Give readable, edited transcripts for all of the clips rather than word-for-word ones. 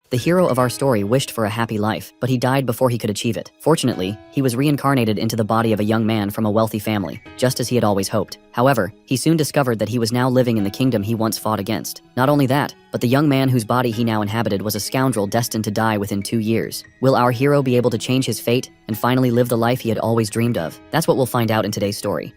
The hero of our story wished for a happy life, but he died before he could achieve it. Fortunately, he was reincarnated into the body of a young man from a wealthy family, just as he had always hoped. However, he soon discovered that he was now living in the kingdom he once fought against. Not only that, but the young man whose body he now inhabited was a scoundrel destined to die within 2 years. Will our hero be able to change his fate and finally live the life he had always dreamed of? That's what we'll find out in today's story.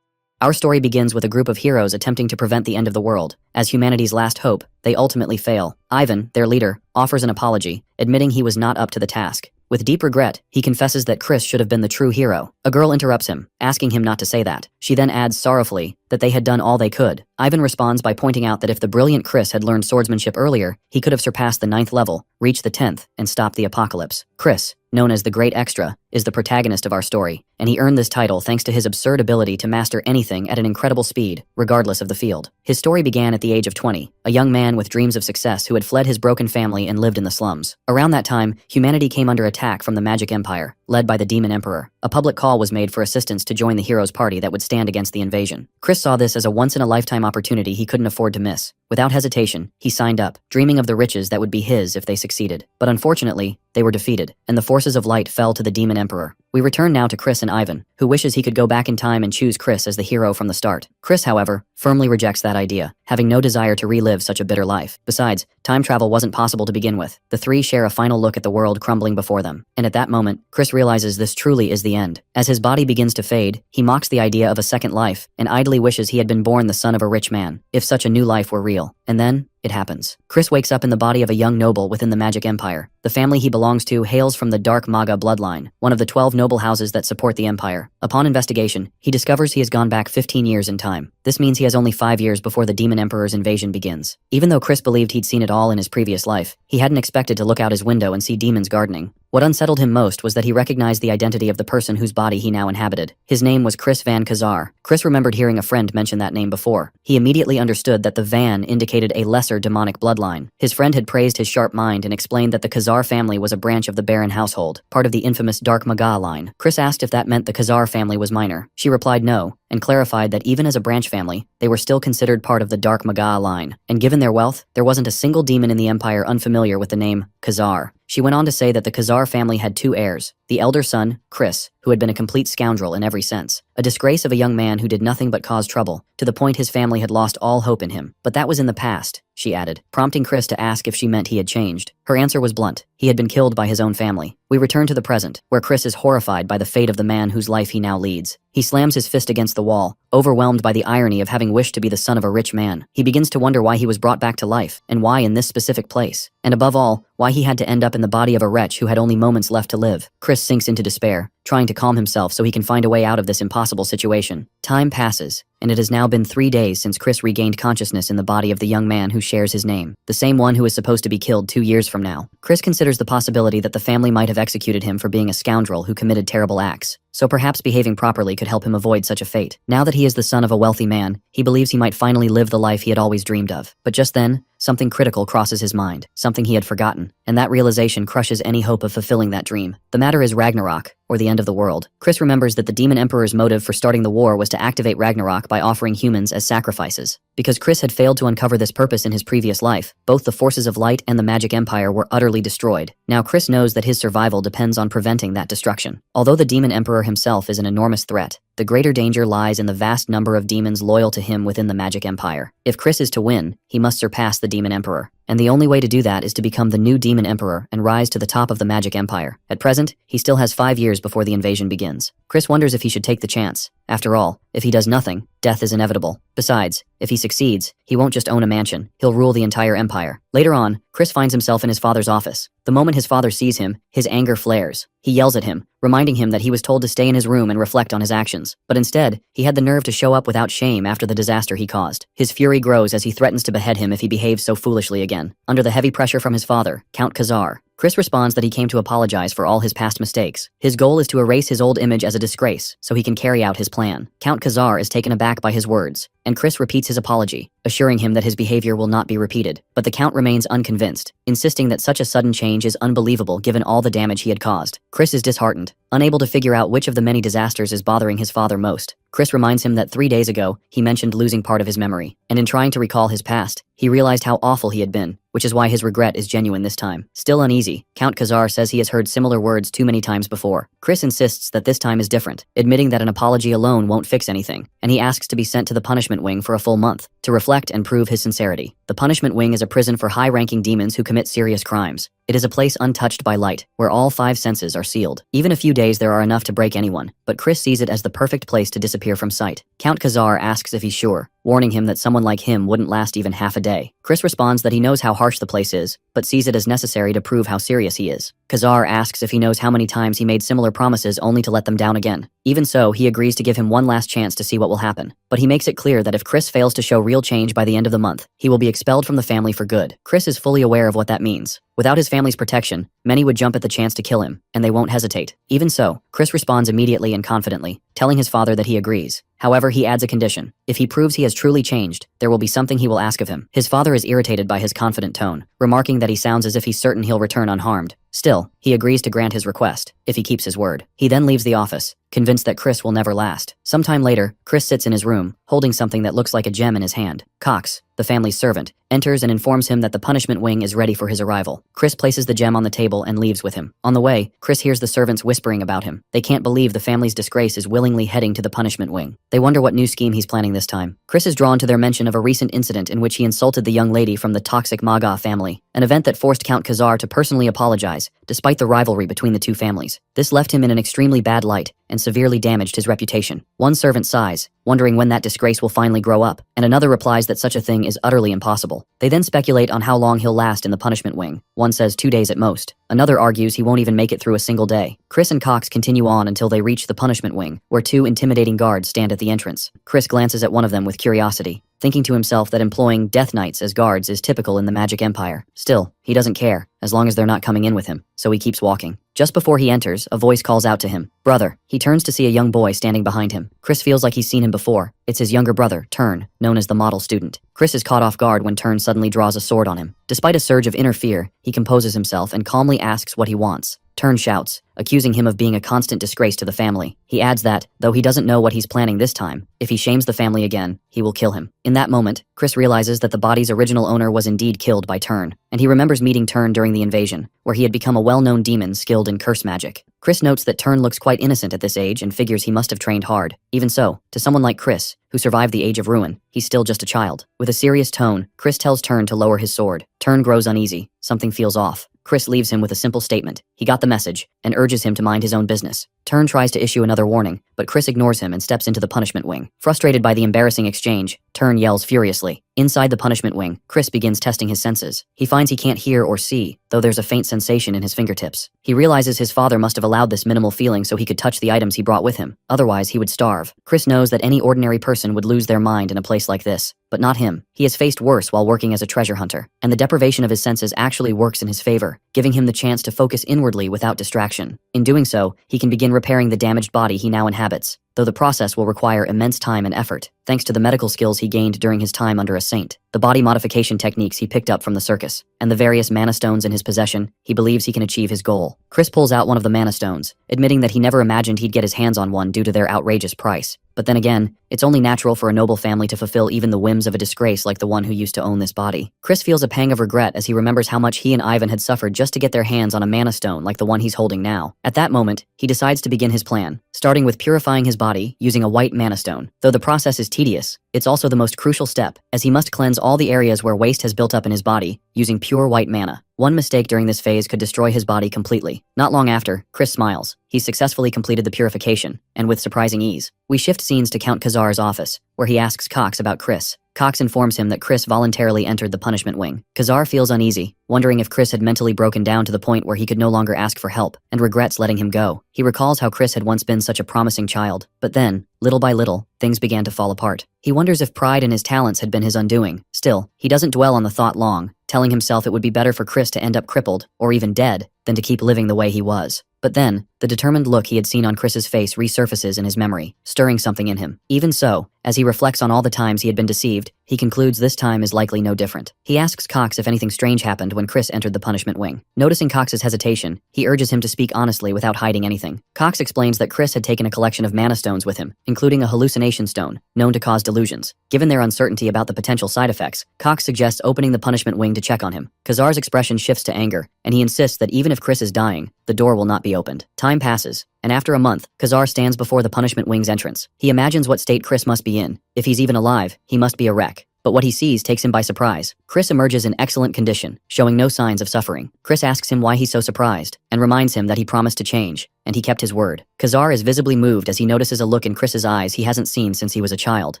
Our story begins with a group of heroes attempting to prevent the end of the world. As humanity's last hope, they ultimately fail. Ivan, their leader, offers an apology, admitting he was not up to the task. With deep regret, he confesses that Chris should have been the true hero. A girl interrupts him, asking him not to say that. She then adds sorrowfully that they had done all they could. Ivan responds by pointing out that if the brilliant Chris had learned swordsmanship earlier, he could have surpassed the 9th level, reached the 10th, and stopped the apocalypse. Chris, known as the Great Extra, is the protagonist of our story, and he earned this title thanks to his absurd ability to master anything at an incredible speed, regardless of the field. His story began at the age of 20, a young man with dreams of success who had fled his broken family and lived in the slums. Around that time, humanity came under attack from the Magic Empire, led by the Demon Emperor. A public call was made for assistance to join the hero's party that would stand against the invasion. Chris saw this as a once-in-a-lifetime opportunity he couldn't afford to miss. Without hesitation, he signed up, dreaming of the riches that would be his if they succeeded. But unfortunately, they were defeated, and the forces of light fell to the Demon Emperor. We return now to Chris and Ivan, who wishes he could go back in time and choose Chris as the hero from the start. Chris, however, firmly rejects that idea, having no desire to relive such a bitter life. Besides, time travel wasn't possible to begin with. The three share a final look at the world crumbling before them, and at that moment, Chris realizes this truly is the end. As his body begins to fade, he mocks the idea of a second life, and idly wishes he had been born the son of a rich man, if such a new life were real. And then, it happens. Chris wakes up in the body of a young noble within the Magic Empire. The family he belongs to hails from the Dark Maga bloodline, one of the 12 noble houses that support the empire. Upon investigation, he discovers he has gone back 15 years in time. This means he has only 5 years before the Demon Emperor's invasion begins. Even though Chris believed he'd seen it all in his previous life, he hadn't expected to look out his window and see demons gardening. What unsettled him most was that he recognized the identity of the person whose body he now inhabited. His name was Chris Van Kazar. Chris remembered hearing a friend mention that name before. He immediately understood that the Van indicated a lesser demonic bloodline. His friend had praised his sharp mind and explained that the Kazar family was a branch of the Baron household, part of the infamous Dark Maga line. Chris asked if that meant the Kazar family was minor. She replied no, and clarified that even as a branch family, they were still considered part of the Dark Maga line. And given their wealth, there wasn't a single demon in the empire unfamiliar with the name Kazar. She went on to say that the Kazar family had 2 heirs, the elder son, Chris, who had been a complete scoundrel in every sense, a disgrace of a young man who did nothing but cause trouble, to the point his family had lost all hope in him. But that was in the past, she added, prompting Chris to ask if she meant he had changed. Her answer was blunt. He had been killed by his own family. We return to the present, where Chris is horrified by the fate of the man whose life he now leads. He slams his fist against the wall, overwhelmed by the irony of having wished to be the son of a rich man. He begins to wonder why he was brought back to life, and why in this specific place. And above all, why he had to end up in the body of a wretch who had only moments left to live. Chris sinks into despair, trying to calm himself so he can find a way out of this impossible situation. Time passes, and it has now been 3 days since Chris regained consciousness in the body of the young man who shares his name, the same one who is supposed to be killed 2 years from now. Chris considers the possibility that the family might have executed him for being a scoundrel who committed terrible acts, so perhaps behaving properly could help him avoid such a fate. Now that he is the son of a wealthy man, he believes he might finally live the life he had always dreamed of. But just then, something critical crosses his mind, something he had forgotten, and that realization crushes any hope of fulfilling that dream. The matter is Ragnarok, or the end of the world. Chris remembers that the Demon Emperor's motive for starting the war was to activate Ragnarok by offering humans as sacrifices. Because Chris had failed to uncover this purpose in his previous life, both the forces of light and the Magic Empire were utterly destroyed. Now Chris knows that his survival depends on preventing that destruction. Although the Demon Emperor himself is an enormous threat, the greater danger lies in the vast number of demons loyal to him within the Magic Empire. If Chris is to win, he must surpass the Demon Emperor. And the only way to do that is to become the new Demon Emperor and rise to the top of the Magic Empire. At present, he still has 5 years before the invasion begins. Chris wonders if he should take the chance. After all, if he does nothing, death is inevitable. Besides, if he succeeds, he won't just own a mansion, he'll rule the entire empire. Later on, Chris finds himself in his father's office. The moment his father sees him, his anger flares. He yells at him, reminding him that he was told to stay in his room and reflect on his actions. But instead, he had the nerve to show up without shame after the disaster he caused. His fury grows as he threatens to behead him if he behaves so foolishly again. Under the heavy pressure from his father, Count Kazar, Chris responds that he came to apologize for all his past mistakes. His goal is to erase his old image as a disgrace, so he can carry out his plan. Count Kazar is taken aback by his words, and Chris repeats his apology, assuring him that his behavior will not be repeated. But the Count remains unconvinced, insisting that such a sudden change is unbelievable given all the damage he had caused. Chris is disheartened, unable to figure out which of the many disasters is bothering his father most. Chris reminds him that 3 days ago, he mentioned losing part of his memory, and in trying to recall his past, he realized how awful he had been, which is why his regret is genuine this time. Still uneasy, Count Khazar says he has heard similar words too many times before. Chris insists that this time is different, admitting that an apology alone won't fix anything, and he asks to be sent to the punishment wing for a full month, to reflect and prove his sincerity. The punishment wing is a prison for high-ranking demons who commit serious crimes. It is a place untouched by light, where all 5 senses are sealed. Even a few days there are enough to break anyone, but Chris sees it as the perfect place to disappear from sight. Count Khazar asks if he's sure, warning him that someone like him wouldn't last even half a day. Chris responds that he knows how harsh the place is, but sees it as necessary to prove how serious he is. Khazar asks if he knows how many times he made similar promises only to let them down again. Even so, he agrees to give him one last chance to see what will happen. But he makes it clear that if Chris fails to show real change by the end of the month, he will be expelled from the family for good. Chris is fully aware of what that means. Without his family's protection, many would jump at the chance to kill him, and they won't hesitate. Even so, Chris responds immediately and confidently, telling his father that he agrees. However, he adds a condition. If he proves he has truly changed, there will be something he will ask of him. His father is irritated by his confident tone, remarking that he sounds as if he's certain he'll return unharmed. Still, he agrees to grant his request, if he keeps his word. He then leaves the office, convinced that Chris will never last. Sometime later, Chris sits in his room, holding something that looks like a gem in his hand. Cox, the family's servant, enters and informs him that the punishment wing is ready for his arrival. Chris places the gem on the table and leaves with him. On the way, Chris hears the servants whispering about him. They can't believe the family's disgrace is willingly heading to the punishment wing. They wonder what new scheme he's planning this time. Chris is drawn to their mention of a recent incident in which he insulted the young lady from the toxic Maga family, an event that forced Count Khazar to personally apologize, despite the rivalry between the two families. This left him in an extremely bad light and severely damaged his reputation. One servant sighs, wondering when that disgrace will finally grow up, and another replies that such a thing is utterly impossible. They then speculate on how long he'll last in the punishment wing. One says 2 days at most. Another argues he won't even make it through a single day. Chris and Cox continue on until they reach the punishment wing, where 2 intimidating guards stand at the entrance. Chris glances at one of them with curiosity, thinking to himself that employing Death Knights as guards is typical in the Magic Empire. Still, he doesn't care, as long as they're not coming in with him, so he keeps walking. Just before he enters, a voice calls out to him, "Brother." He turns to see a young boy standing behind him. Chris feels like he's seen him before. It's his younger brother, Turn, known as the model student. Chris is caught off guard when Turn suddenly draws a sword on him. Despite a surge of inner fear, he composes himself and calmly asks what he wants. Turn shouts, accusing him of being a constant disgrace to the family. He adds that, though he doesn't know what he's planning this time, if he shames the family again, he will kill him. In that moment, Chris realizes that the body's original owner was indeed killed by Turn, and he remembers meeting Turn during the invasion, where he had become a well-known demon skilled in curse magic. Chris notes that Turn looks quite innocent at this age and figures he must have trained hard. Even so, to someone like Chris, who survived the Age of Ruin, he's still just a child. With a serious tone, Chris tells Turn to lower his sword. Turn grows uneasy. Something feels off. Chris leaves him with a simple statement. He got the message, and urges him to mind his own business. Turn tries to issue another warning, but Chris ignores him and steps into the punishment wing. Frustrated by the embarrassing exchange, Turn yells furiously. Inside the punishment wing, Chris begins testing his senses. He finds he can't hear or see, though there's a faint sensation in his fingertips. He realizes his father must have allowed this minimal feeling so he could touch the items he brought with him. Otherwise, he would starve. Chris knows that any ordinary person would lose their mind in a place like this, but not him. He has faced worse while working as a treasure hunter, and the deprivation of his senses actually works in his favor, giving him the chance to focus inwardly without distraction. In doing so, he can begin repairing the damaged body he now inhabits, though the process will require immense time and effort, thanks to the medical skills he gained during his time under a saint, the body modification techniques he picked up from the circus, and the various mana stones in his possession. He believes he can achieve his goal. Chris pulls out one of the mana stones, admitting that he never imagined he'd get his hands on one due to their outrageous price. But then again, it's only natural for a noble family to fulfill even the whims of a disgrace like the one who used to own this body. Chris feels a pang of regret as he remembers how much he and Ivan had suffered just to get their hands on a mana stone like the one he's holding now. At that moment, he decides to begin his plan, starting with purifying his body using a white mana stone. Though the process is tedious, it's also the most crucial step, as he must cleanse all the areas where waste has built up in his body, using pure white mana. One mistake during this phase could destroy his body completely. Not long after, Chris smiles. He's successfully completed the purification, and with surprising ease. We shift scenes to Count Khazar's office, where he asks Cox about Chris. Cox informs him that Chris voluntarily entered the punishment wing. Khazar feels uneasy, wondering if Chris had mentally broken down to the point where he could no longer ask for help, and regrets letting him go. He recalls how Chris had once been such a promising child, but then, little by little, things began to fall apart. He wonders if pride in his talents had been his undoing. Still, he doesn't dwell on the thought long, telling himself it would be better for Chris to end up crippled, or even dead, than to keep living the way he was. But then, the determined look he had seen on Chris's face resurfaces in his memory, stirring something in him. Even so, As he reflects on all the times he had been deceived, he concludes this time is likely no different. He asks Cox if anything strange happened when Chris entered the punishment wing. Noticing Cox's hesitation, he urges him to speak honestly without hiding anything. Cox explains that Chris had taken a collection of mana stones with him, including a hallucination stone, known to cause delusions. Given their uncertainty about the potential side effects, Cox suggests opening the punishment wing to check on him. Khazar's expression shifts to anger, and he insists that even if Chris is dying, the door will not be opened. Time passes, and after a month, Khazar stands before the punishment wing's entrance. He imagines what state Chris must be in. If he's even alive, he must be a wreck. But what he sees takes him by surprise. Chris emerges in excellent condition, showing no signs of suffering. Chris asks him why he's so surprised, and reminds him that he promised to change, and he kept his word. Khazar is visibly moved as he notices a look in Chris's eyes he hasn't seen since he was a child.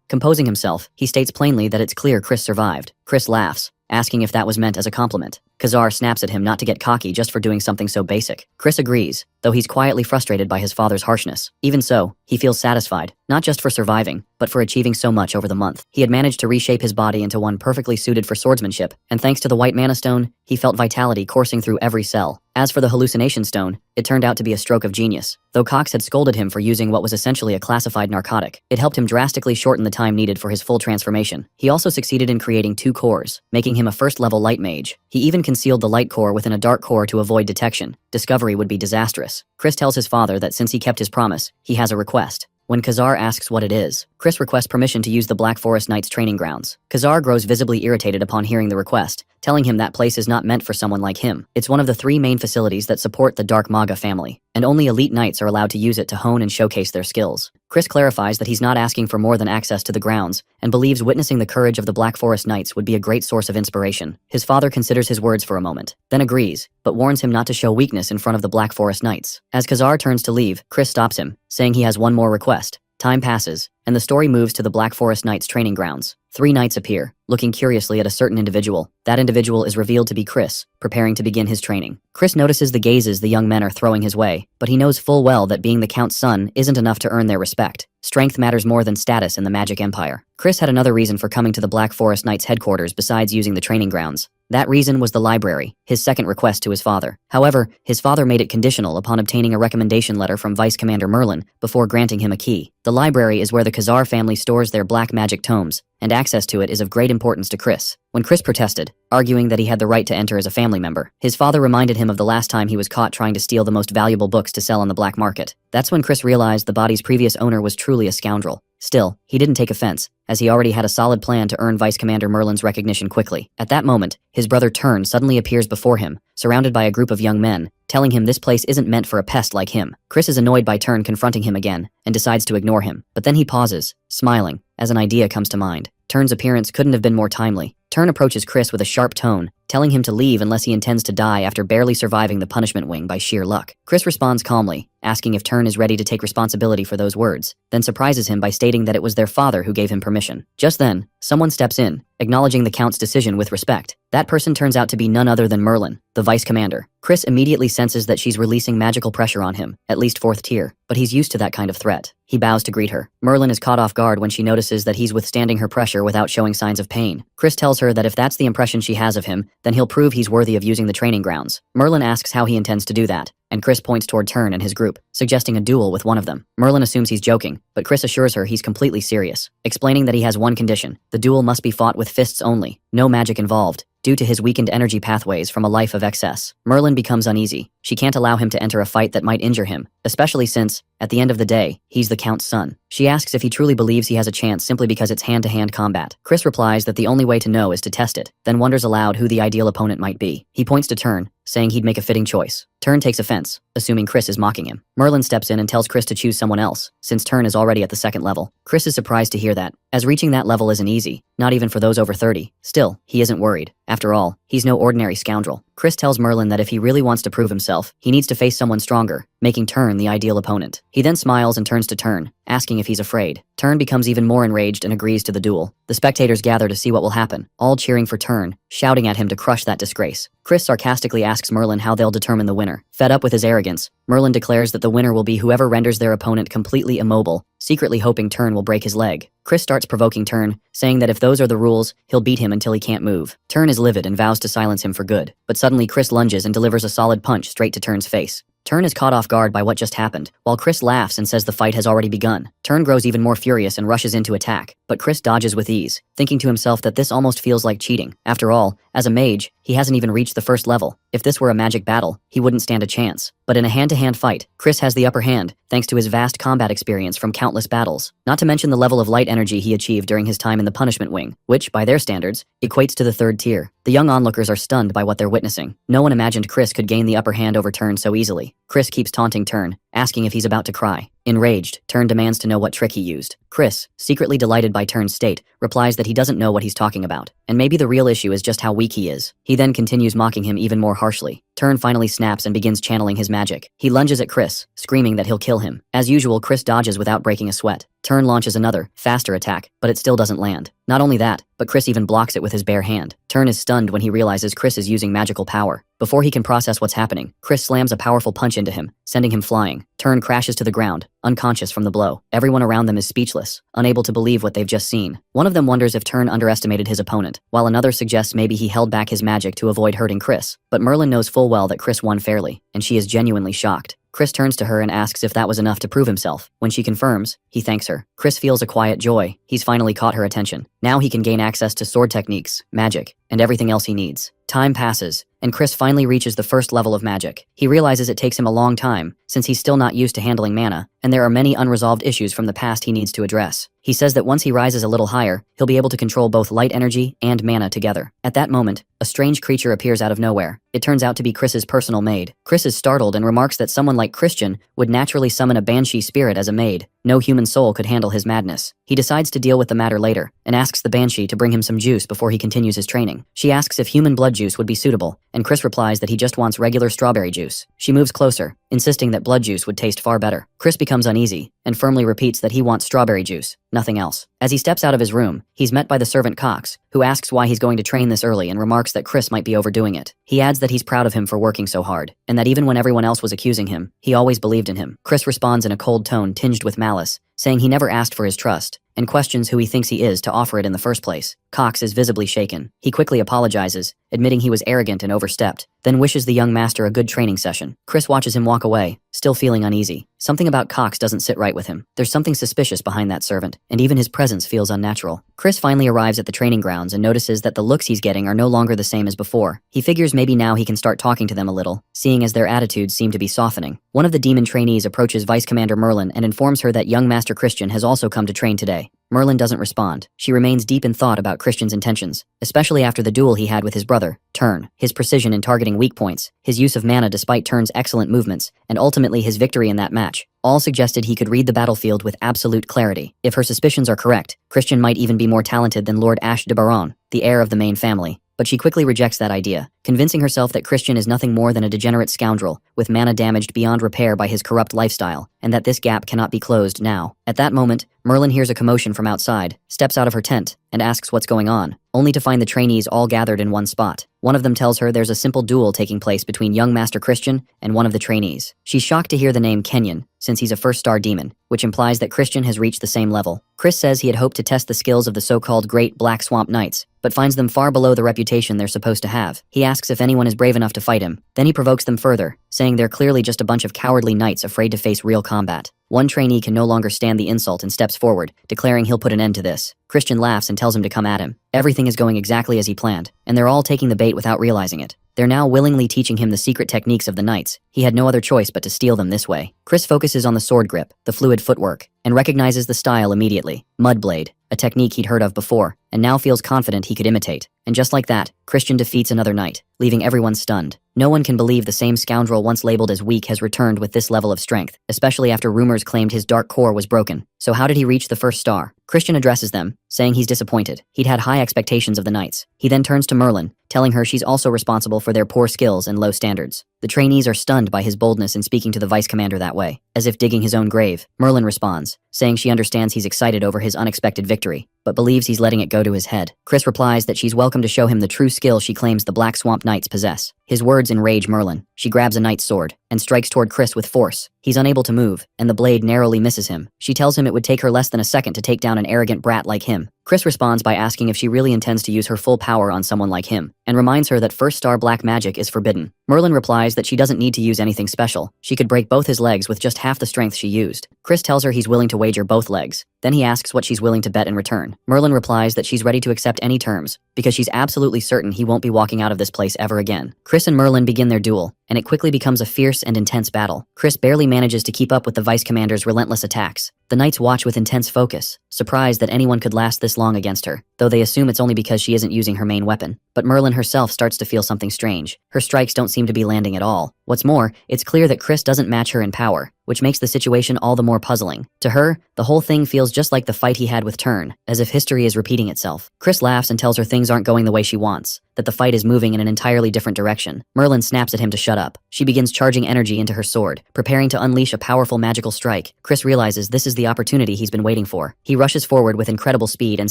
Composing himself, he states plainly that it's clear Chris survived. Chris laughs, asking if that was meant as a compliment. Khazar snaps at him not to get cocky just for doing something so basic. Chris agrees, though he's quietly frustrated by his father's harshness. Even so, he feels satisfied, not just for surviving, but for achieving so much over the month. He had managed to reshape his body into one perfectly suited for swordsmanship, and thanks to the white mana stone, he felt vitality coursing through every cell. As for the hallucination stone, it turned out to be a stroke of genius. Though Cox had scolded him for using what was essentially a classified narcotic, it helped him drastically shorten the time needed for his full transformation. He also succeeded in creating 2 cores, making him a first-level light mage. He even concealed the light core within a dark core to avoid detection. Discovery would be disastrous. Chris tells his father that since he kept his promise, he has a request. When Khazar asks what it is, Chris requests permission to use the Black Forest Knights training grounds. Khazar grows visibly irritated upon hearing the request, telling him that place is not meant for someone like him. It's one of the 3 main facilities that support the Dark Maga family, and only elite knights are allowed to use it to hone and showcase their skills. Chris clarifies that he's not asking for more than access to the grounds, and believes witnessing the courage of the Black Forest Knights would be a great source of inspiration. His father considers his words for a moment, then agrees, but warns him not to show weakness in front of the Black Forest Knights. As Khazar turns to leave, Chris stops him, saying he has one more request. Time passes, and the story moves to the Black Forest Knights training grounds. 3 knights appear, looking curiously at a certain individual. That individual is revealed to be Chris, preparing to begin his training. Chris notices the gazes the young men are throwing his way, but he knows full well that being the Count's son isn't enough to earn their respect. Strength matters more than status in the Magic Empire. Chris had another reason for coming to the Black Forest Knights headquarters besides using the training grounds. That reason was the library, his second request to his father. However, his father made it conditional upon obtaining a recommendation letter from Vice Commander Merlin before granting him a key. The library is where the Khazar family stores their black magic tomes, and access to it is of great importance to Chris. When Chris protested, arguing that he had the right to enter as a family member, his father reminded him of the last time he was caught trying to steal the most valuable books to sell on the black market. That's when Chris realized the body's previous owner was truly a scoundrel. Still, he didn't take offense, as he already had a solid plan to earn Vice Commander Merlin's recognition quickly. At that moment, his brother Turn suddenly appears before him, surrounded by a group of young men, telling him this place isn't meant for a pest like him. Chris is annoyed by Turn confronting him again, and decides to ignore him. But then he pauses, smiling, as an idea comes to mind. Turn's appearance couldn't have been more timely. Turn approaches Chris with a sharp tone, telling him to leave unless he intends to die after barely surviving the punishment wing by sheer luck. Chris responds calmly, asking if Turn is ready to take responsibility for those words, then surprises him by stating that it was their father who gave him permission. Just then, someone steps in, acknowledging the Count's decision with respect. That person turns out to be none other than Merlin, the Vice Commander. Chris immediately senses that she's releasing magical pressure on him, at least 4th tier, but he's used to that kind of threat. He bows to greet her. Merlin is caught off guard when she notices that he's withstanding her pressure without showing signs of pain. Chris tells her that if that's the impression she has of him, then he'll prove he's worthy of using the training grounds. Merlin asks how he intends to do that, and Chris points toward Turn and his group, suggesting a duel with one of them. Merlin assumes he's joking, but Chris assures her he's completely serious, explaining that he has one condition: the duel must be fought with fists only, no magic involved, due to his weakened energy pathways from a life of excess. Merlin becomes uneasy. She can't allow him to enter a fight that might injure him, especially since, at the end of the day, he's the Count's son. She asks if he truly believes he has a chance simply because it's hand-to-hand combat. Chris replies that the only way to know is to test it, then wonders aloud who the ideal opponent might be. He points to Turn, saying he'd make a fitting choice. Turn takes offense, assuming Chris is mocking him. Merlin steps in and tells Chris to choose someone else, since Turn is already at the 2nd level. Chris is surprised to hear that, as reaching that level isn't easy, not even for those over 30. Still, he isn't worried. After all, he's no ordinary scoundrel. Chris tells Merlin that if he really wants to prove himself, he needs to face someone stronger, making Turn the ideal opponent. He then smiles and turns to Turn, asking if he's afraid. Turn becomes even more enraged and agrees to the duel. The spectators gather to see what will happen, all cheering for Turn, shouting at him to crush that disgrace. Chris sarcastically asks Merlin how they'll determine the winner. Fed up with his arrogance, Merlin declares that the winner will be whoever renders their opponent completely immobile, secretly hoping Turn will break his leg. Chris starts provoking Turn, saying that if those are the rules, he'll beat him until he can't move. Turn is livid and vows to silence him for good, but suddenly Chris lunges and delivers a solid punch straight to Turn's face. Turn is caught off guard by what just happened, while Chris laughs and says the fight has already begun. Turn grows even more furious and rushes in to attack, but Chris dodges with ease, thinking to himself that this almost feels like cheating. After all, as a mage, he hasn't even reached the first level. If this were a magic battle, he wouldn't stand a chance. But in a hand-to-hand fight, Chris has the upper hand, thanks to his vast combat experience from countless battles. Not to mention the level of light energy he achieved during his time in the punishment wing, which, by their standards, equates to the 3rd tier. The young onlookers are stunned by what they're witnessing. No one imagined Chris could gain the upper hand over Turn so easily. Chris keeps taunting Turn, asking if he's about to cry. Enraged, Turn demands to know what trick he used. Chris, secretly delighted by Turn's state, replies that he doesn't know what he's talking about, and maybe the real issue is just how weak he is. He then continues mocking him even more harshly. Turn finally snaps and begins channeling his magic. He lunges at Chris, screaming that he'll kill him. As usual, Chris dodges without breaking a sweat. Turn launches another, faster attack, but it still doesn't land. Not only that, but Chris even blocks it with his bare hand. Turn is stunned when he realizes Chris is using magical power. Before he can process what's happening, Chris slams a powerful punch into him, sending him flying. Turn crashes to the ground, unconscious from the blow. Everyone around them is speechless, unable to believe what they've just seen. One of them wonders if Turn underestimated his opponent, while another suggests maybe he held back his magic to avoid hurting Chris. But Merlin knows full well that Chris won fairly, and she is genuinely shocked. Chris turns to her and asks if that was enough to prove himself. When she confirms, he thanks her. Chris feels a quiet joy. He's finally caught her attention. Now he can gain access to sword techniques, magic, and everything else he needs. Time passes, and Chris finally reaches the 1st level of magic. He realizes it takes him a long time, since he's still not used to handling mana, and there are many unresolved issues from the past he needs to address. He says that once he rises a little higher, he'll be able to control both light energy and mana together. At that moment, a strange creature appears out of nowhere. It turns out to be Chris's personal maid. Chris is startled and remarks that someone like Christian would naturally summon a banshee spirit as a maid. No human soul could handle his madness. He decides to deal with the matter later, and asks the banshee to bring him some juice before he continues his training. She asks if human blood juice would be suitable, and Chris replies that he just wants regular strawberry juice. She moves closer, insisting that blood juice would taste far better. Chris becomes uneasy, and firmly repeats that he wants strawberry juice, nothing else. As he steps out of his room, he's met by the servant Cox, who asks why he's going to train this early and remarks that Chris might be overdoing it. He adds that he's proud of him for working so hard, and that even when everyone else was accusing him, he always believed in him. Chris responds in a cold tone tinged with malice, saying he never asked for his trust, and questions who he thinks he is to offer it in the first place. Cox is visibly shaken. He quickly apologizes, admitting he was arrogant and overstepped, then wishes the young master a good training session. Chris watches him walk away, still feeling uneasy. Something about Cox doesn't sit right with him. There's something suspicious behind that servant, and even his presence feels unnatural. Chris finally arrives at the training grounds and notices that the looks he's getting are no longer the same as before. He figures maybe now he can start talking to them a little, seeing as their attitudes seem to be softening. One of the demon trainees approaches Vice Commander Merlin and informs her that young Master Christian has also come to train today. Merlin doesn't respond. She remains deep in thought about Christian's intentions, especially after the duel he had with his brother, Turn. His precision in targeting weak points, his use of mana despite Turn's excellent movements, and ultimately his victory in that match, all suggested he could read the battlefield with absolute clarity. If her suspicions are correct, Christian might even be more talented than Lord Ashe de Baron, the heir of the main family. But she quickly rejects that idea, convincing herself that Christian is nothing more than a degenerate scoundrel, with mana damaged beyond repair by his corrupt lifestyle, and that this gap cannot be closed now. At that moment, Merlin hears a commotion from outside, steps out of her tent, and asks what's going on, only to find the trainees all gathered in one spot. One of them tells her there's a simple duel taking place between young Master Christian and one of the trainees. She's shocked to hear the name Kenyon, since he's a first-star demon, which implies that Christian has reached the same level. Chris says he had hoped to test the skills of the so-called Great Black Swamp Knights, but finds them far below the reputation they're supposed to have. He asks if anyone is brave enough to fight him. Then he provokes them further, saying they're clearly just a bunch of cowardly knights afraid to face real combat. One trainee can no longer stand the insult and steps forward, declaring he'll put an end to this. Christian laughs and tells him to come at him. Everything is going exactly as he planned, and they're all taking the bait without realizing it. They're now willingly teaching him the secret techniques of the knights. He had no other choice but to steal them this way. Chris focuses on the sword grip, the fluid footwork, and recognizes the style immediately. Mudblade, a technique he'd heard of before, and now feels confident he could imitate. And just like that, Christian defeats another knight, leaving everyone stunned. No one can believe the same scoundrel once labeled as weak has returned with this level of strength, especially after rumors claimed his dark core was broken. So how did he reach the first star? Christian addresses them, saying he's disappointed. He'd had high expectations of the knights. He then turns to Merlin, telling her she's also responsible for their poor skills and low standards. The trainees are stunned by his boldness in speaking to the vice commander that way. As if digging his own grave, Merlin responds, saying she understands he's excited over his unexpected victory, but believes he's letting it go to his head. Chris replies that she's welcome to show him the true skill she claims the Black Swamp Knights possess. His words enrage Merlin. She grabs a knight's sword and strikes toward Chris with force. He's unable to move, and the blade narrowly misses him. She tells him it would take her less than a second to take down an arrogant brat like him. Chris responds by asking if she really intends to use her full power on someone like him, and reminds her that first star black magic is forbidden. Merlin replies that she doesn't need to use anything special. She could break both his legs with just half the strength she used. Chris tells her he's willing to wager both legs. Then he asks what she's willing to bet in return. Merlin replies that she's ready to accept any terms, because she's absolutely certain he won't be walking out of this place ever again. Chris and Merlin begin their duel, and it quickly becomes a fierce and intense battle. Chris barely manages to keep up with the Vice Commander's relentless attacks. The knights watch with intense focus, surprised that anyone could last this long against her, though they assume it's only because she isn't using her main weapon. But Merlin herself starts to feel something strange. Her strikes don't seem to be landing at all. What's more, it's clear that Chris doesn't match her in power, which makes the situation all the more puzzling. To her, the whole thing feels just like the fight he had with Tern, as if history is repeating itself. Chris laughs and tells her things aren't going the way she wants, that the fight is moving in an entirely different direction. Merlin snaps at him to shut up. She begins charging energy into her sword, preparing to unleash a powerful magical strike. Chris realizes this is the opportunity he's been waiting for. He rushes forward with incredible speed and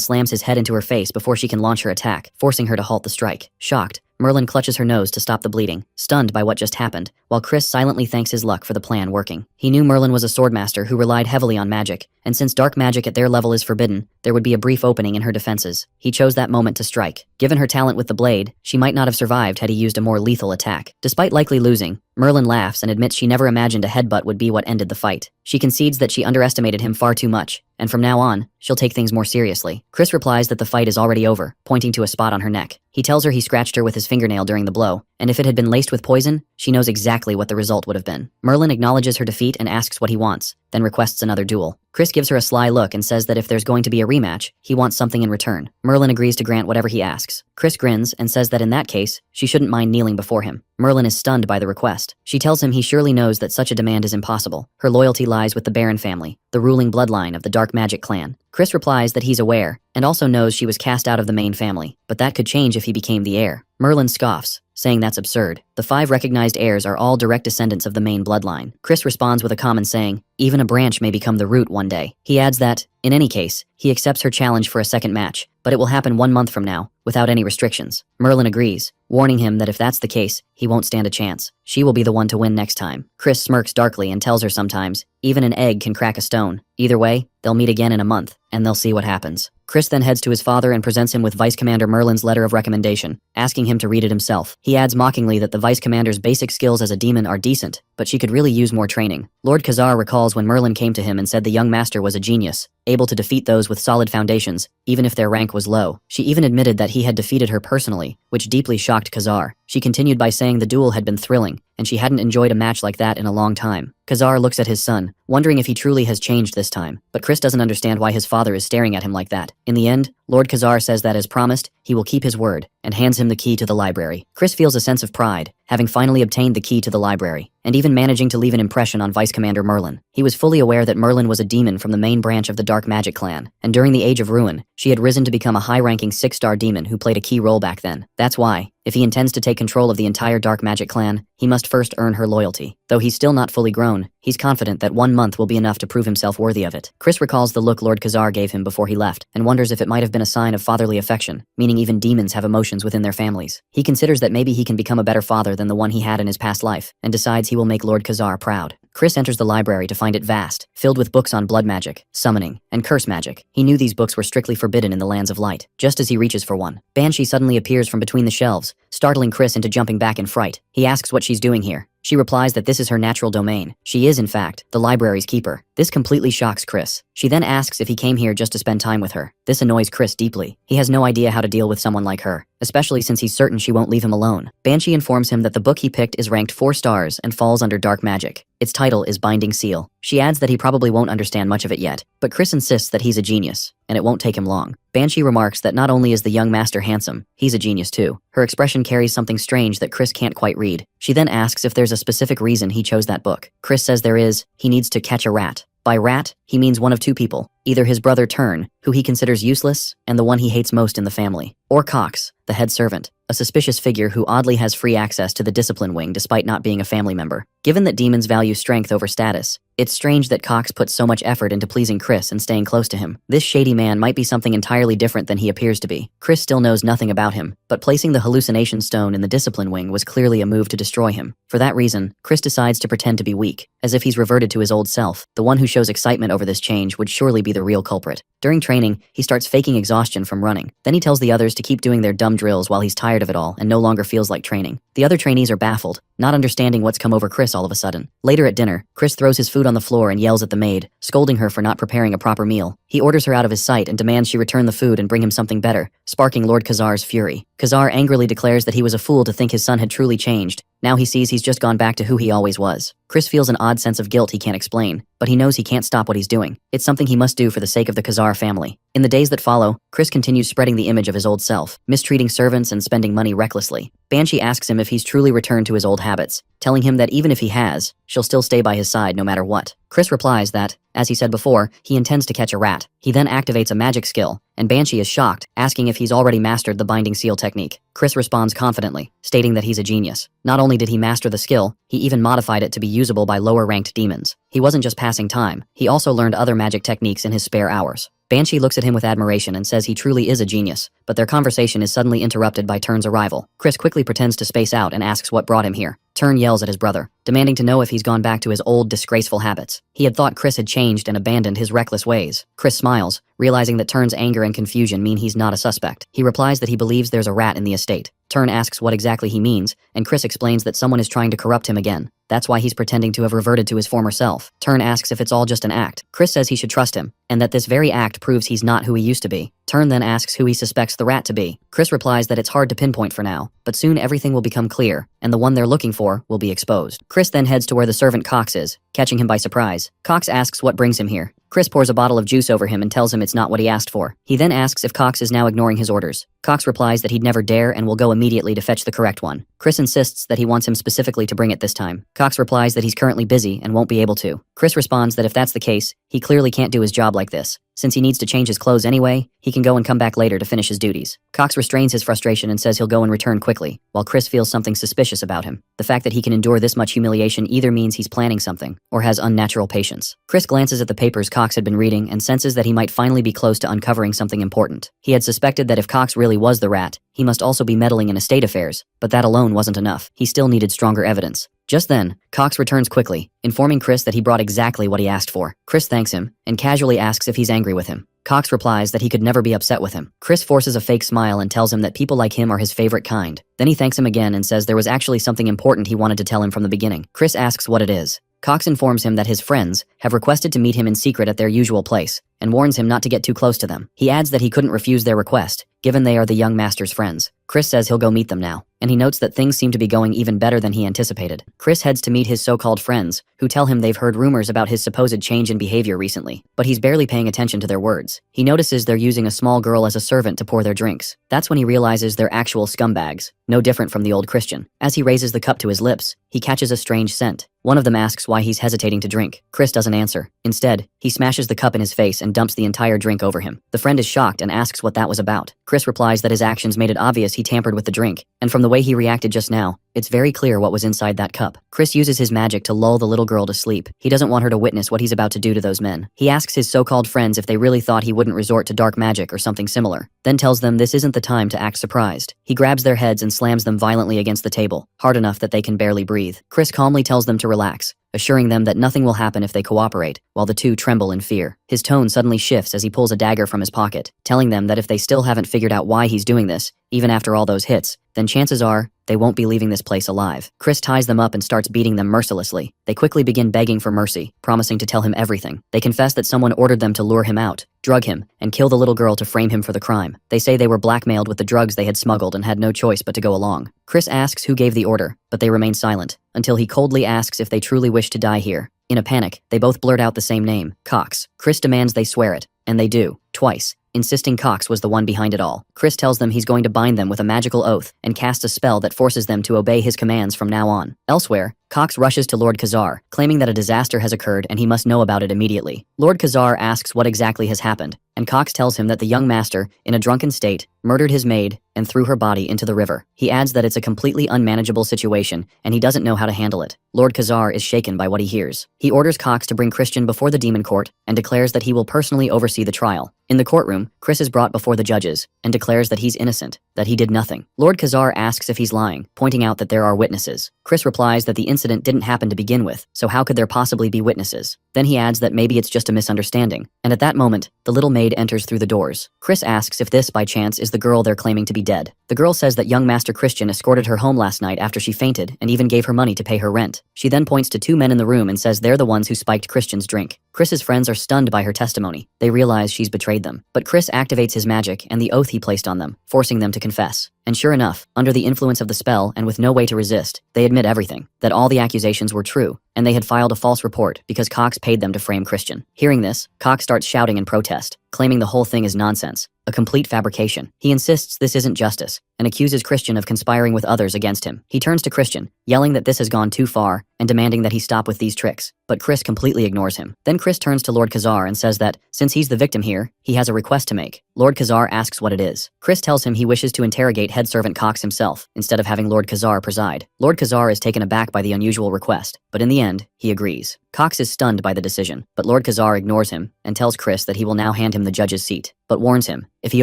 slams his head into her face before she can launch her attack, forcing her to halt the strike. Shocked, Merlin clutches her nose to stop the bleeding, stunned by what just happened, while Chris silently thanks his luck for the plan working. He knew Merlin was a swordmaster who relied heavily on magic, and since dark magic at their level is forbidden, there would be a brief opening in her defenses. He chose that moment to strike. Given her talent with the blade, she might not have survived had he used a more lethal attack. Despite likely losing, Merlin laughs and admits she never imagined a headbutt would be what ended the fight. She concedes that she underestimated him far too much, and from now on, she'll take things more seriously. Chris replies that the fight is already over, pointing to a spot on her neck. He tells her he scratched her with his fingernail during the blow, and if it had been laced with poison, she knows exactly what the result would have been. Merlin acknowledges her defeat and asks what he wants, then requests another duel. Chris gives her a sly look and says that if there's going to be a rematch, he wants something in return. Merlin agrees to grant whatever he asks. Chris grins and says that in that case, she shouldn't mind kneeling before him. Merlin is stunned by the request. She tells him he surely knows that such a demand is impossible. Her loyalty lies with the Baron family, the ruling bloodline of the Dark Magic clan. Chris replies that he's aware, and also knows she was cast out of the main family, but that could change if he became the heir. Merlin scoffs, saying that's absurd. The 5 recognized heirs are all direct descendants of the main bloodline. Chris responds with a common saying, even a branch may become the root one day. He adds that, in any case, he accepts her challenge for a second match, but it will happen 1 month from now, without any restrictions. Merlin agrees, warning him that if that's the case, he won't stand a chance. She will be the one to win next time. Chris smirks darkly and tells her sometimes, even an egg can crack a stone. Either way, they'll meet again in a month, and they'll see what happens. Chris then heads to his father and presents him with Vice Commander Merlin's letter of recommendation, asking him to read it himself. He adds mockingly that the Vice Commander's basic skills as a demon are decent, but she could really use more training. Lord Khazar recalls when Merlin came to him and said the young master was a genius, able to defeat those with solid foundations, even if their rank was low. She even admitted that he had defeated her personally, which deeply shocked Khazar. She continued by saying the duel had been thrilling, and she hadn't enjoyed a match like that in a long time. Khazar looks at his son, wondering if he truly has changed this time, but Chris doesn't understand why his father is staring at him like that. In the end, Lord Khazar says that as promised, he will keep his word, and hands him the key to the library. Chris feels a sense of pride, having finally obtained the key to the library, and even managing to leave an impression on Vice Commander Merlin. He was fully aware that Merlin was a demon from the main branch of the Dark Magic clan, and during the Age of Ruin, she had risen to become a high-ranking 6-star demon who played a key role back then. That's why, if he intends to take control of the entire Dark Magic clan, he must first earn her loyalty. Though he's still not fully grown, he's confident that 1 month will be enough to prove himself worthy of it. Chris recalls the look Lord Khazar gave him before he left, and wonders if it might have been a sign of fatherly affection, meaning even demons have emotions within their families. He considers that maybe he can become a better father than the one he had in his past life, and decides he will make Lord Khazar proud. Chris enters the library to find it vast, filled with books on blood magic, summoning, and curse magic. He knew these books were strictly forbidden in the Lands of Light. Just as he reaches for one, Banshee suddenly appears from between the shelves, startling Chris into jumping back in fright. He asks what she's doing here. She replies that this is her natural domain. She is, in fact, the library's keeper. This completely shocks Chris. She then asks if he came here just to spend time with her. This annoys Chris deeply. He has no idea how to deal with someone like her, especially since he's certain she won't leave him alone. Banshee informs him that the book he picked is ranked 4 stars and falls under dark magic. Its title is Binding Seal. She adds that he probably won't understand much of it yet, but Chris insists that he's a genius, and it won't take him long. Banshee remarks that not only is the young master handsome, he's a genius too. Her expression carries something strange that Chris can't quite read. She then asks if there's a specific reason he chose that book. Chris says there is. He needs to catch a rat. By rat, he means one of 2 people, either his brother Tern, who he considers useless and the one he hates most in the family, or Cox, the head servant, a suspicious figure who oddly has free access to the discipline wing despite not being a family member. Given that demons value strength over status, it's strange that Cox put so much effort into pleasing Chris and staying close to him. This shady man might be something entirely different than he appears to be. Chris still knows nothing about him, but placing the hallucination stone in the discipline wing was clearly a move to destroy him. For that reason, Chris decides to pretend to be weak, as if he's reverted to his old self. The one who shows excitement over this change would surely be the real culprit. During training, he starts faking exhaustion from running. Then he tells the others to keep doing their dumb drills while he's tired of it all and no longer feels like training. The other trainees are baffled, not understanding what's come over Chris all of a sudden. Later at dinner, Chris throws his food on the floor and yells at the maid, scolding her for not preparing a proper meal. He orders her out of his sight and demands she return the food and bring him something better, sparking Lord Khazar's fury. Khazar angrily declares that he was a fool to think his son had truly changed. Now he sees he's just gone back to who he always was. Chris feels an odd sense of guilt he can't explain, but he knows he can't stop what he's doing. It's something he must do for the sake of the Khazar family. In the days that follow, Chris continues spreading the image of his old self, mistreating servants and spending money recklessly. Banshee asks him if he's truly returned to his old habits, telling him that even if he has, she'll still stay by his side no matter what. Chris replies that, as he said before, he intends to catch a rat. He then activates a magic skill, and Banshee is shocked, asking if he's already mastered the binding seal technique. Chris responds confidently, stating that he's a genius. Not only did he master the skill, he even modified it to be usable by lower-ranked demons. He wasn't just passing time, he also learned other magic techniques in his spare hours. Banshee looks at him with admiration and says he truly is a genius, but their conversation is suddenly interrupted by Turn's arrival. Chris quickly pretends to space out and asks what brought him here. Turn yells at his brother, demanding to know if he's gone back to his old, disgraceful habits. He had thought Chris had changed and abandoned his reckless ways. Chris smiles, realizing that Turn's anger and confusion mean he's not a suspect. He replies that he believes there's a rat in the estate. Turn asks what exactly he means, and Chris explains that someone is trying to corrupt him again. That's why he's pretending to have reverted to his former self. Turn asks if it's all just an act. Chris says he should trust him, and that this very act proves he's not who he used to be. Turn then asks who he suspects the rat to be. Chris replies that it's hard to pinpoint for now, but soon everything will become clear, and the one they're looking for will be exposed. Chris then heads to where the servant Cox is, catching him by surprise. Cox asks what brings him here. Chris pours a bottle of juice over him and tells him it's not what he asked for. He then asks if Cox is now ignoring his orders. Cox replies that he'd never dare and will go immediately to fetch the correct one. Chris insists that he wants him specifically to bring it this time. Cox replies that he's currently busy and won't be able to. Chris responds that if that's the case, he clearly can't do his job like this. Since he needs to change his clothes anyway, he can go and come back later to finish his duties. Cox restrains his frustration and says he'll go and return quickly, while Chris feels something suspicious about him. The fact that he can endure this much humiliation either means he's planning something, or has unnatural patience. Chris glances at the papers Cox had been reading and senses that he might finally be close to uncovering something important. He had suspected that if Cox really was the rat, he must also be meddling in estate affairs, but that alone wasn't enough. He still needed stronger evidence. Just then, Cox returns quickly, informing Chris that he brought exactly what he asked for. Chris thanks him, and casually asks if he's angry with him. Cox replies that he could never be upset with him. Chris forces a fake smile and tells him that people like him are his favorite kind. Then he thanks him again and says there was actually something important he wanted to tell him from the beginning. Chris asks what it is. Cox informs him that his friends have requested to meet him in secret at their usual place, and warns him not to get too close to them. He adds that he couldn't refuse their request, given they are the young master's friends. Chris says he'll go meet them now, and he notes that things seem to be going even better than he anticipated. Chris heads to meet his so-called friends, who tell him they've heard rumors about his supposed change in behavior recently, but he's barely paying attention to their words. He notices they're using a small girl as a servant to pour their drinks. That's when he realizes they're actual scumbags, no different from the old Christian. As he raises the cup to his lips, he catches a strange scent. One of them asks why he's hesitating to drink. Chris doesn't answer. Instead, he smashes the cup in his face and dumps the entire drink over him. The friend is shocked and asks what that was about. Chris replies that his actions made it obvious he tampered with the drink, and from the way he reacted just now, it's very clear what was inside that cup. Chris uses his magic to lull the little girl to sleep. He doesn't want her to witness what he's about to do to those men. He asks his so-called friends if they really thought he wouldn't resort to dark magic or something similar, then tells them this isn't the time to act surprised. He grabs their heads and slams them violently against the table, hard enough that they can barely breathe. Chris calmly tells them to relax, assuring them that nothing will happen if they cooperate, while the two tremble in fear. His tone suddenly shifts as he pulls a dagger from his pocket, telling them that if they still haven't figured out why he's doing this, even after all those hits, then chances are, they won't be leaving this place alive. Chris ties them up and starts beating them mercilessly. They quickly begin begging for mercy, promising to tell him everything. They confess that someone ordered them to lure him out, drug him, and kill the little girl to frame him for the crime. They say they were blackmailed with the drugs they had smuggled and had no choice but to go along. Chris asks who gave the order, but they remain silent, until he coldly asks if they truly wish to die here. In a panic, they both blurt out the same name, Cox. Chris demands they swear it, and they do, twice, insisting Cox was the one behind it all. Chris tells them he's going to bind them with a magical oath and cast a spell that forces them to obey his commands from now on. Elsewhere, Cox rushes to Lord Khazar, claiming that a disaster has occurred and he must know about it immediately. Lord Khazar asks what exactly has happened, and Cox tells him that the young master, in a drunken state, murdered his maid and threw her body into the river. He adds that it's a completely unmanageable situation and he doesn't know how to handle it. Lord Khazar is shaken by what he hears. He orders Cox to bring Christian before the demon court and declares that he will personally oversee the trial. In the courtroom, Chris is brought before the judges and declares that he's innocent, that he did nothing. Lord Khazar asks if he's lying, pointing out that there are witnesses. Chris replies that the incident didn't happen to begin with, so how could there possibly be witnesses? Then he adds that maybe it's just a misunderstanding, and at that moment, the little maid enters through the doors. Chris asks if this, by chance, is the girl they're claiming to be dead. The girl says that young Master Christian escorted her home last night after she fainted and even gave her money to pay her rent. She then points to two men in the room and says they're the ones who spiked Christian's drink. Chris's friends are stunned by her testimony. They realize she's betrayed them. But Chris activates his magic and the oath he placed on them, forcing them to confess. And sure enough, under the influence of the spell and with no way to resist, they admit everything, that all the accusations were true, and they had filed a false report because Cox paid them to frame Christian. Hearing this, Cox starts shouting in protest, claiming the whole thing is nonsense, a complete fabrication. He insists this isn't justice, and accuses Christian of conspiring with others against him. He turns to Christian, yelling that this has gone too far, and demanding that he stop with these tricks. But Chris completely ignores him. Then Chris turns to Lord Khazar and says that, since he's the victim here, he has a request to make. Lord Khazar asks what it is. Chris tells him he wishes to interrogate head servant Cox himself, instead of having Lord Khazar preside. Lord Khazar is taken aback by the unusual request, but in the end, he agrees. Cox is stunned by the decision, but Lord Khazar ignores him and tells Chris that he will now hand him the judge's seat, but warns him, if he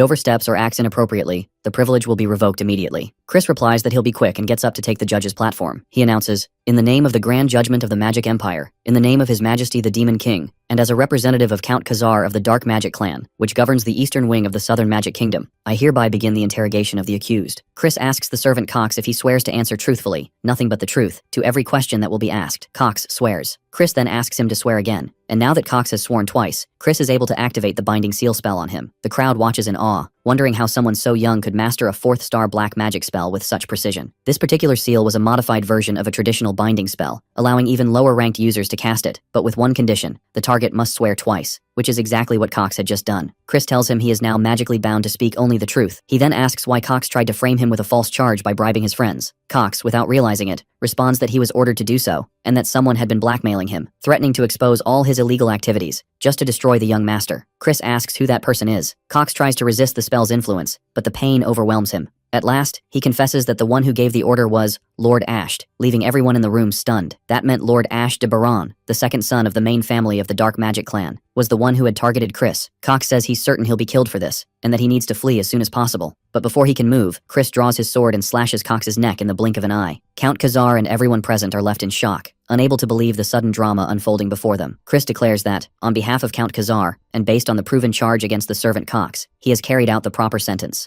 oversteps or acts inappropriately, the privilege will be revoked immediately. Chris replies that he'll be quick and gets up to take the judge's platform. He announces, in the name of the grand judgment of the Magic Empire, in the name of His Majesty the Demon King, and as a representative of Count Khazar of the Dark Magic Clan, which governs the eastern wing of the Southern Magic Kingdom, I hereby begin the interrogation of the accused. Chris asks the servant Cox if he swears to answer truthfully, nothing but the truth, to every question that will be asked. Cox swears. Chris then asks him to swear again, and now that Cox has sworn twice, Chris is able to activate the binding seal spell on him. The crowd watches in awe, wondering how someone so young could master a 4th star black magic spell with such precision. This particular seal was a modified version of a traditional binding spell, allowing even lower ranked users to cast it, but with one condition: the target must swear twice, which is exactly what Cox had just done. Chris tells him he is now magically bound to speak only the truth. He then asks why Cox tried to frame him with a false charge by bribing his friends. Cox, without realizing it, responds that he was ordered to do so, and that someone had been blackmailing him, threatening to expose all his illegal activities, just to destroy the young master. Chris asks who that person is. Cox tries to resist the spell's influence, but the pain overwhelms him. At last, he confesses that the one who gave the order was Lord Asht, leaving everyone in the room stunned. That meant Lord Asht de Baron, the second son of the main family of the Dark Magic Clan, was the one who had targeted Chris. Cox says he's certain he'll be killed for this, and that he needs to flee as soon as possible. But before he can move, Chris draws his sword and slashes Cox's neck in the blink of an eye. Count Khazar and everyone present are left in shock, unable to believe the sudden drama unfolding before them. Chris declares that, on behalf of Count Khazar, and based on the proven charge against the servant Cox, he has carried out the proper sentence.